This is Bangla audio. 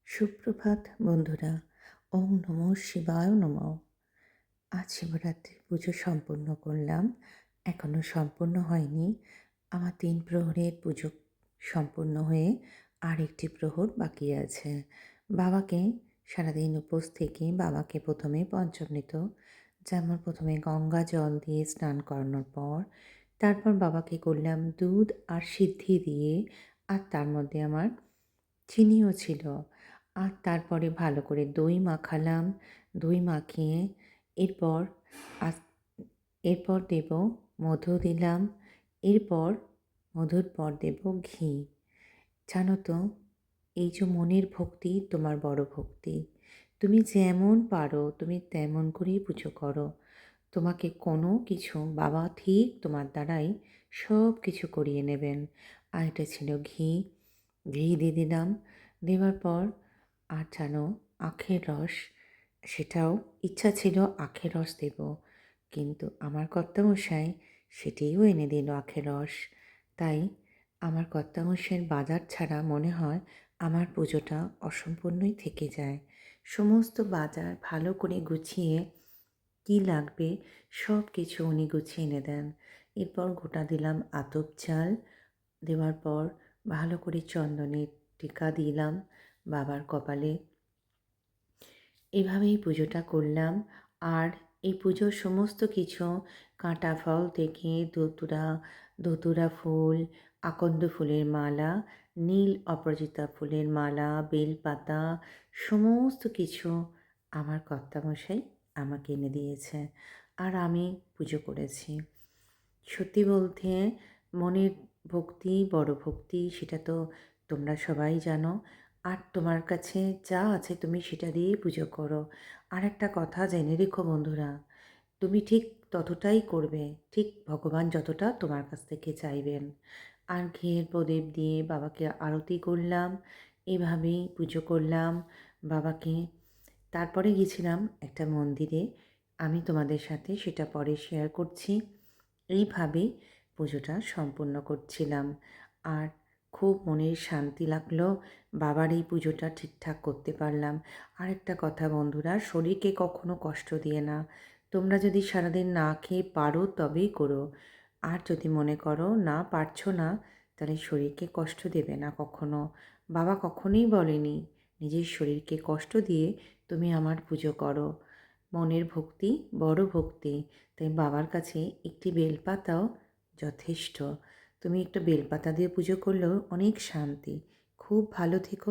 সুপ্রভাত বন্ধুরা। ওম নমঃ শিবায় নমঃ। আজ শিবরাত্রির পুজো সম্পূর্ণ করলাম। এখনও সম্পূর্ণ হয়নি। আমার ৩ প্রহরের পুজো সম্পূর্ণ হয়ে আরেকটি প্রহর বাকি আছে। বাবাকে সারাদিন উপোস থেকে বাবাকে প্রথমে পঞ্চামৃত, যেমন প্রথমে গঙ্গা জল দিয়ে স্নান করানোর পর তারপর বাবাকে করলাম দুধ আর সিদ্ধি দিয়ে, আর তার মধ্যে আমার চিনিও ছিল। আর তারপরে ভালো করে দই মাখালাম। দই মাখিয়ে এরপর আস এরপর দেব মধু দিলাম। এরপর মধুর পর দেব ঘি। জানো তো, এই যে মনের ভক্তি তোমার বড় ভক্তি। তুমি যেমন পারো তুমি তেমন করেই পুজো করো। তোমাকে কোনো কিছু বাবা ঠিক তোমার দ্বারাই সব কিছু করিয়ে নেবেন। আর এটা ছিল ঘি। ঘি দিয়ে দিলাম। দেওয়ার পর আর জানো, আখের রস, সেটাও ইচ্ছা ছিল আখের রস দেব, কিন্তু আমার কর্তামশাই সেটিও এনে দিল আখের রস। তাই আমার কর্তামশাইয়ের বাজার ছাড়া মনে হয় আমার পুজোটা অসম্পূর্ণই থেকে যায়। সমস্ত বাজার ভালো করে গুছিয়ে কী লাগবে সব কিছু উনি গুছিয়ে এনে দেন। এরপর গোটা দিলাম আতপ চাল। দেওয়ার পর ভালো করে চন্দনের টিকা দিলাম বাবার কপালে। এভাবেই পুজোটা করলাম। আর এই পুজোর সমস্ত কিছু কাঁটা ফল থেকে ধতুরা ফুল, আকন্দ ফুলের মালা, নীল অপরাজিতা ফুলের মালা, বেলপাতা, সমস্ত কিছু আমার কর্তামশাই আমাকে এনে দিয়েছে। আর আমি পুজো করেছি। সত্যি বলতে মনের ভক্তি বড় ভক্তি, সেটা তো তোমরা সবাই জানো। আর তোমার কাছে যা আছে তুমি সেটা দিয়েই পুজো করো। আর একটা কথা জেনে রেখো বন্ধুরা, তুমি ঠিক ততটাই করবে, ঠিক ভগবান যতটা তোমার কাছ থেকে চাইবেন। আর ঘিয়ের প্রদীপ দিয়ে বাবাকে আরতি করলাম। এভাবেই পুজো করলাম বাবাকে। তারপরে গেছিলাম একটা মন্দিরে। আমি তোমাদের সাথে সেটা পরে শেয়ার করছি। এইভাবেই পুজোটা সম্পূর্ণ করছিলাম। আর খুব মনের শান্তি লাগলো। বাবার এই পুজোটা ঠিকঠাক করতে পারলাম। আরেকটা কথা বন্ধুরা, শরীরকে কখনো কষ্ট দিয়ে না। তোমরা যদি সারাদিন না খেয়ে পারো তবেই করো। আর যদি মনে করো না পারছো না, তাহলে শরীরকে কষ্ট দেবে না কখনো। বাবা কখনোই বলেনি নিজের শরীরকে কষ্ট দিয়ে তুমি আমার পুজো করো। মনের ভক্তি বড় ভক্তি। তাই বাবার কাছে একটি বেলপাতাও যথেষ্ট। তুমি একটা বেলপাতা দিয়ে পুজো করলেও অনেক শান্তি। খুব ভালো থেকো।